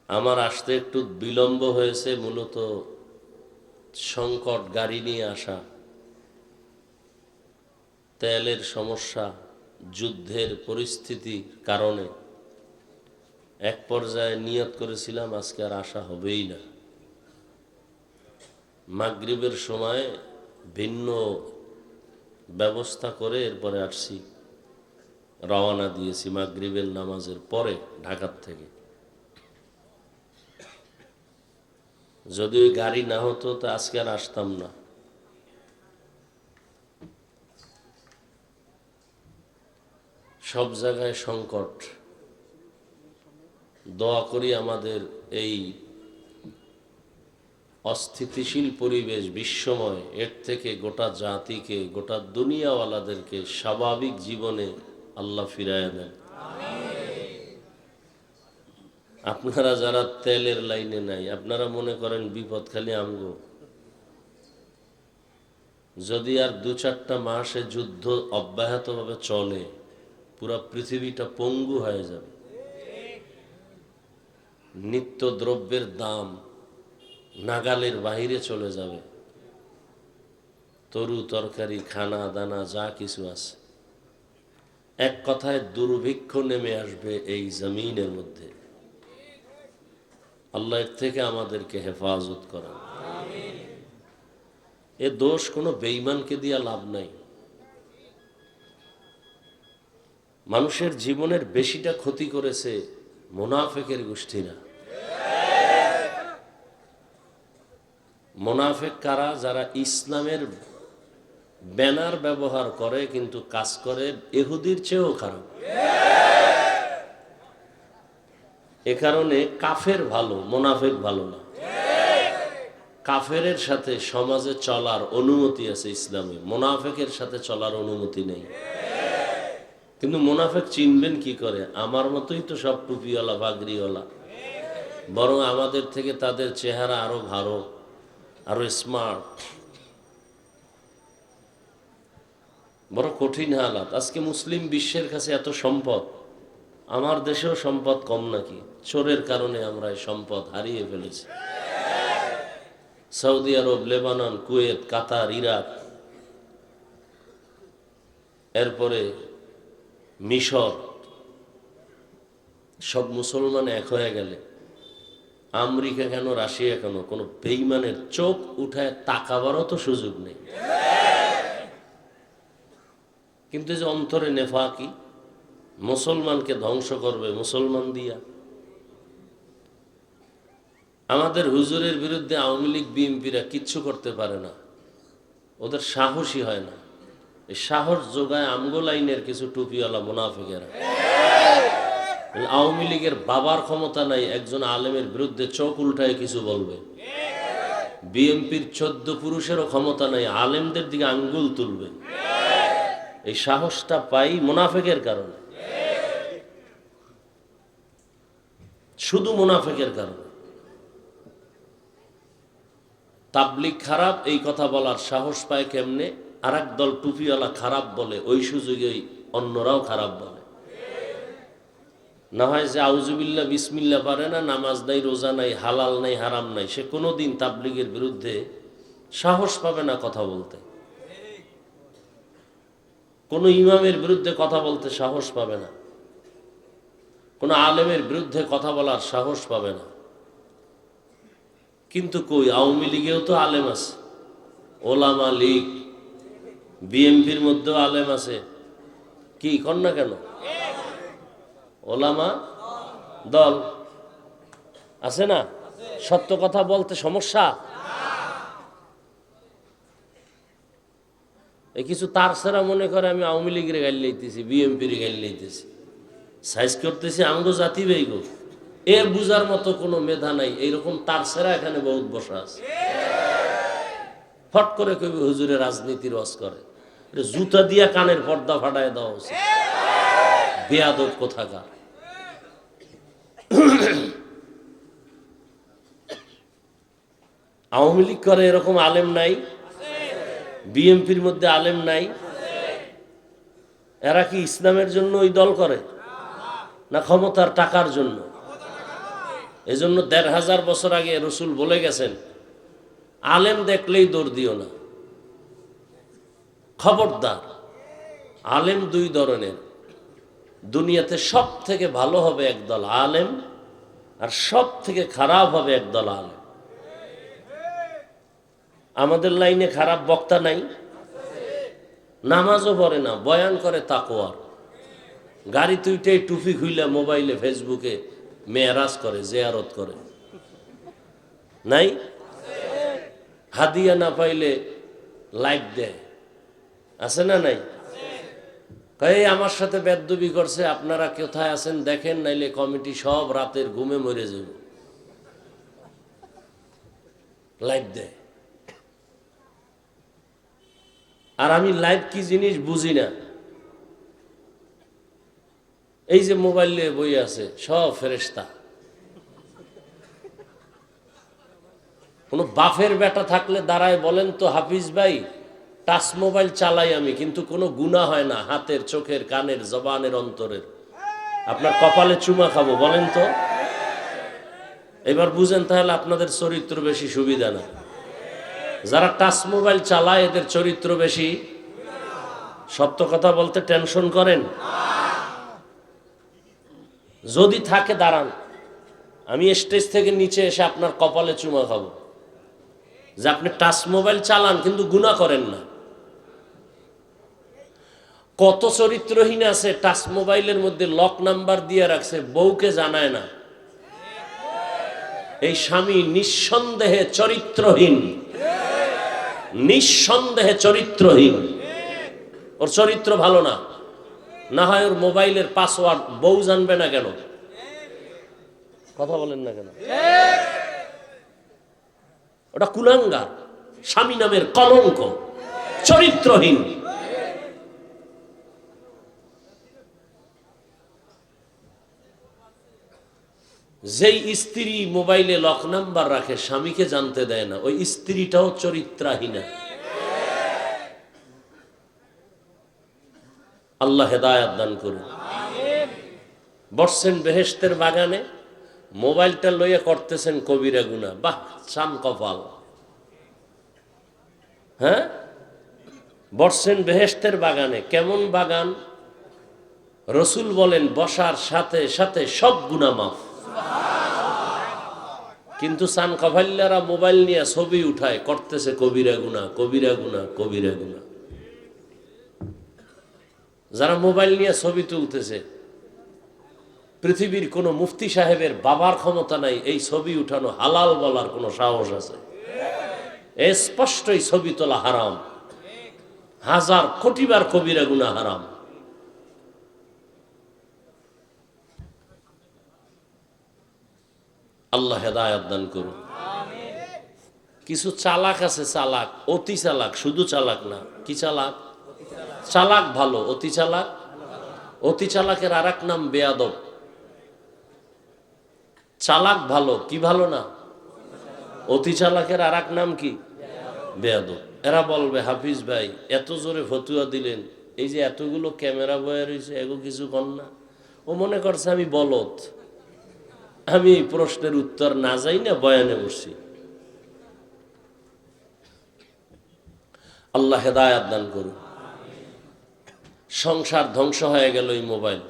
আমার আসতে একটু বিলম্ব হয়েছে, মূলত সংকট গাড়ি নিয়ে আসা, তেলের সমস্যা, যুদ্ধের পরিস্থিতির কারণে এক পর্যায়ে নিয়ত করেছিলাম আজকে আর আসা হবেই না। মাগরিবের সময় ভিন্ন ব্যবস্থা করে এরপরে আসছি, রওনা দিয়েছি মাগরিবের নামাজের পরে ঢাকার থেকে। যদি ওই গাড়ি না হতো তো আজকে আর আসতাম না। সব জায়গায় সংকট। দোয়া করি আমাদের এই অস্থিতিশীল পরিবেশ, বিশ্বময়, এর থেকে গোটা জাতিকে, গোটা দুনিয়াওয়ালাদেরকে স্বাভাবিক জীবনে আল্লাহ ফিরায় দেন। আপনারা যারা তেলের লাইনে নাই, আপনারা মনে করেন বিপদ খালি আমগো। যদি আর 2-4টা মাসে যুদ্ধ অব্যাহতভাবে চলে, পুরা পৃথিবীটা পঙ্গু হয়ে যাবে। নিত্য দ্রব্যের দাম নাগালের বাহিরে চলে যাবে। তরু তরকারি, খানা দানা যা কিছু আছে, এক কথায় দুর্ভিক্ষ নেমে আসবে এই জমিনের মধ্যে। আল্লাহ এর থেকে আমাদেরকে হেফাজত করেন। এ দোষ কোনো বেঈমানকে দিয়া লাভ নাই। মানুষের জীবনের বেশিটা ক্ষতি করেছে মুনাফিকের গোষ্ঠীরা। মুনাফিক কারা? যারা ইসলামের ব্যানার ব্যবহার করে কিন্তু কাজ করে ইহুদির চেয়েও খারাপ। এ কারণে কাফের ভালো, মুনাফিক ভালো না। কাফেরের সাথে সমাজে চলার অনুমতি আছে ইসলামে, মুনাফিকের সাথে চলার অনুমতি নেই। কিন্তু মুনাফিক চিনবেন কি করে? আমার মতোই তো সব টুপিওয়ালা, পাগড়িওয়ালা, বরং আমাদের থেকে তাদের চেহারা আরো ভালো, আরো স্মার্ট। বড় কঠিন হালাত। আজকে মুসলিম বিশ্বের কাছে এত সম্পদ, আমার দেশেও সম্পদ কম নাকি? চোরের কারণে আমরা এই সম্পদ হারিয়ে ফেলেছি। সৌদি আরব, লেবানন, কুয়েত, কাতার, ইরাক, এরপরে মিশর, সব মুসলমান এক হয়ে গেলে আমেরিকা কেন, রাশিয়া কেন, কোনো বেঈমানের চোখ উঠায় তাকাবারও তো সুযোগ নেই। কিন্তু যে অন্তরে নেফাকি, মুসলমানকে ধ্বংস করবে মুসলমান দিয়া। আমাদের হুজুরের বিরুদ্ধে আওয়ামী লীগ, বিএনপিরা কিচ্ছু করতে পারে না, ওদের সাহসী হয় না। এই সাহস যোগায় আমগো লাইনের কিছু টুপিওয়ালা মুনাফিকেরা। আওয়ামী লীগের বাবার ক্ষমতা নাই একজন আলেমের বিরুদ্ধে চোখ উল্টায় কিছু বলবে। বিএনপির 14 পুরুষেরও ক্ষমতা নাই আলেমদের দিকে আঙ্গুল তুলবে। এই সাহসটা পাই মুনাফিকের কারণে, শুধু মুনাফিকের কারণে। তাবলিগ খারাপ এই কথা বলার সাহস পায় কেমনে? আর এক দল টুপিওয়ালা খারাপ বলে, ওই সুযোগেই অন্যরাও খারাপ বলে। না হয় যে আউজুবিল্লাহ বিসমিল্লাহ পারে না, নামাজ নাই, রোজা নাই, হালাল নাই, হারাম নাই, সে কোনোদিন তাবলিগের বিরুদ্ধে সাহস পাবে না কথা বলতে। কোন ইমামের বিরুদ্ধে কথা বলতে সাহস পাবে না, কোন আলেমের বিরুদ্ধে কথা বলার সাহস পাবে না। কিন্তু কই, আওয়ামী লীগেও তো আলেম আছে, ওলামা লীগ, বিএনপির মধ্যেও আলেম আছে। কি কর না কেন? ওলামা দল আছে না? সত্য কথা বলতে সমস্যা? এই কিছু তার সেরা মনে করে আমি আওয়ামী লীগের গাইল লইতেছি, বিএনপির গাইল লইতেছি, সাইজ করতেছি আমগো জাতি বেগো। এর বুঝার মতো কোনো মেধা নাই। এইরকম তার সেরা এখানে বহুত বসা আছে। ফট করে কবি হুজুরে রাজনীতির ওয়াজ করে, জুতা দিয়া কানের পর্দা ফাটায় দেওয়া উচিত। বেয়াদব কোথাকার। আওয়ামী লীগ করে এরকম আলেম নাই? বিএনপির মধ্যে আলেম নাই? এরা কি ইসলামের জন্য ওই দল করে, না ক্ষমতার টাকার জন্য? এজন্য ১৫০০ বছর আগে রসুল বলে গেছেন, আলেম দেখলেই দৌড় দিও না, খবরদার। আলেম দুই ধরনের, দুনিয়াতে সব থেকে ভালো হবে একদল আলেম, আর সব থেকে খারাপ হবে একদল আলেম। আমাদের লাইনে খারাপ বক্তা নাই, নামাজও পড়ে না, বয়ান করে তাকওয়ার, গাড়ি তুইটাই টুপি খুইলা মোবাইলে ফেসবুকে মেয়ারাজ করে, জিয়ারত করে, নাই? হাদিয়া না পাইলে লাইভ দেয়, আছে না নাই? এই আমার সাথে বেদবি করছে, আপনারা কোথায় আছেন দেখেন, নাইলে কমিটি সব রাতের ঘুমে মরে যাবে, লাইভ দেয়। আর আমি লাইভ কি জিনিস বুঝি না। এই যে মোবাইলে বই আছে সব ফেরেশতা। কোন বাফের বেটা থাকলে দাঁড়ায় বলেন তো, হাফিজ ভাই টাচ মোবাইল চালাই আমি, কিন্তু কোনো গুনাহ হয় না, হাতের, চোখের, কানের, জবানের, অন্তরের, আপনার কপালে চুমা খাবো, বলেন তো। এবার বুঝেন তাহলে আপনাদের চরিত্র বেশি সুবিধা না। যারা টাচ মোবাইল চালায় এদের চরিত্র বেশি। সত্য কথা বলতে টেনশন করেন? যদি থাকে দাঁড়ান, আমি স্টেজ থেকে নিচে এসে আপনার কপালে চুমা খাবো, যে আপনি টাচ মোবাইল চালান কিন্তু গুনাহ করেন না। কত চরিত্রহীন আছে, টাচ মোবাইলের মধ্যে লক নাম্বার দিয়ে রাখছে, বউকে জানায় না। এই স্বামী নিঃসন্দেহে চরিত্রহীন, নিঃসন্দেহে চরিত্রহীন। ওর চরিত্র ভালো না, না হয় ওর মোবাইলের পাসওয়ার্ড বউ জানবে না কেন? কথা বলেন না কেন? ওটা কুলাঙ্গার, স্বামী নামের কলঙ্ক, চরিত্রহীন। যেই স্ত্রী মোবাইলে লক নাম্বার রাখে, স্বামীকে জানতে দেয় না, ওই স্ত্রীটাও চরিত্রহীনা। আল্লাহ হেদায়াত দান করুন। বসছেন বেহেশতের বাগানে, মোবাইলটা লইয়া করতেছেন কবিরা গুনাহ, বাহ চান কপাল। হ্যাঁ, বসছেন বেহেশতের বাগানে, কেমন বাগান? রসুল বলেন বসার সাথে সাথে সব গুনাহ মাফ। কিন্তু চান কপাল্লারা মোবাইল নিয়ে ছবি উঠায়, করতেছে কবিরা গুনাহ, কবিরা গুনাহ, কবিরা গুনাহ। যারা মোবাইল নিয়ে ছবি তুলতেছে, পৃথিবীর কোন মুফতি সাহেবের বাবার ক্ষমতা নাই এই ছবি উঠানো হালাল বলার কোন সাহস আছে? স্পষ্টই ছবি তোলা হারাম, হাজার কোটিবার কবিরা গুনাহ হারাম। আল্লাহ হেদায়াত দান করুন। কিছু চালাক আছে, চালাক, অতি চালাক, শুধু চালাক না, কি চালাক? চালাক ভালো, অতি চালাক। অতি চালাকের আর এক নাম বেয়াদব। চালাক ভালো, কি ভালো না? অতি চালাকের আর এক নাম কি? বেয়াদব। এরা বলবে হাফিজ ভাই এত জোরে ফতুয়া দিলেন, এই যে এতগুলো ক্যামেরা বয়ে রয়েছে, এগুলো কিছু কর না। ও মনে করছে আমি বলদ, আমি এই প্রশ্নের উত্তর না যাই না বয়ানে বসছি। আল্লাহ হেদায়াত দান করুন। সংসার ধ্বংস হয়ে গেল এই মোবাইল।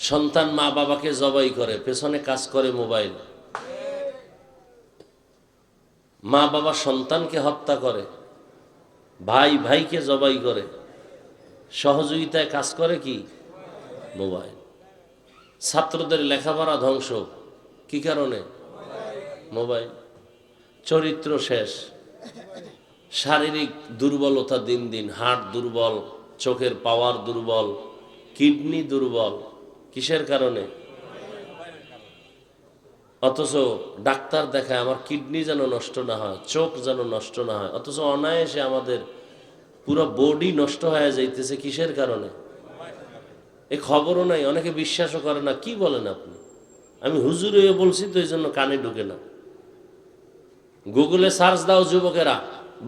সন্তান মা বাবাকে জবাই করে, পেছনে কাজ করে মোবাইল। মা বাবা সন্তানকে হত্যা করে, ভাই ভাইকে জবাই করে, সহযোগিতায় কাজ করে কি? মোবাইল। ছাত্রদের লেখাপড়া ধ্বংস, কি কারণে? মোবাইল। চরিত্র শেষ, শারীরিক দুর্বলতা দিন দিন, হার্ট দুর্বল, চোখের পাওয়ার দুর্বল, কিডনি দুর্বল। কিসের কারণে? অথচ ডাক্তার দেখায় আমার কিডনি যেন নষ্ট না হয়, চোখ যেন নষ্ট না হয়, অথচ অনায়াসে আমাদের পুরো বডি নষ্ট হয়ে যাইতেছে। কিসের কারণে? এই খবরও নাই, অনেকে বিশ্বাসও করে না। কি বলেন আপনি? আমি হুজুর হয়ে বলছি তো, এই জন্য কানে ঢুকে না। গুগলে সার্চ দাও যুবকেরা,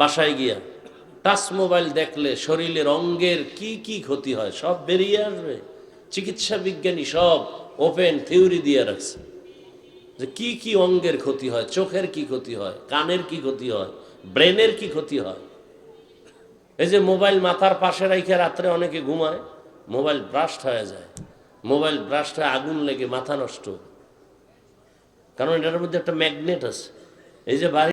বাসায় গিয়া টাচ মোবাইল দেখলে শরীরের অঙ্গের কি কি ক্ষতি হয় সব বেরিয়ে আসবে। চিকিৎসা বিজ্ঞানী সব ওপেন থিওরি দিয়ে রাখছে। যে কি কি অঙ্গের ক্ষতি হয়, চোখের কি ক্ষতি হয়, কানের কি ক্ষতি হয়, ব্রেনের কি ক্ষতি হয়। এই যে মোবাইল মাথার পাশে রেখে রাত্রে অনেকে ঘুমায়, মোবাইল ব্রাস্ট হয়ে যায়, মোবাইল ব্রাস্ট হয়ে আগুন লেগে মাথা নষ্ট, কারণ এটার মধ্যে একটা ম্যাগনেট আছে। এই যে বাড়ি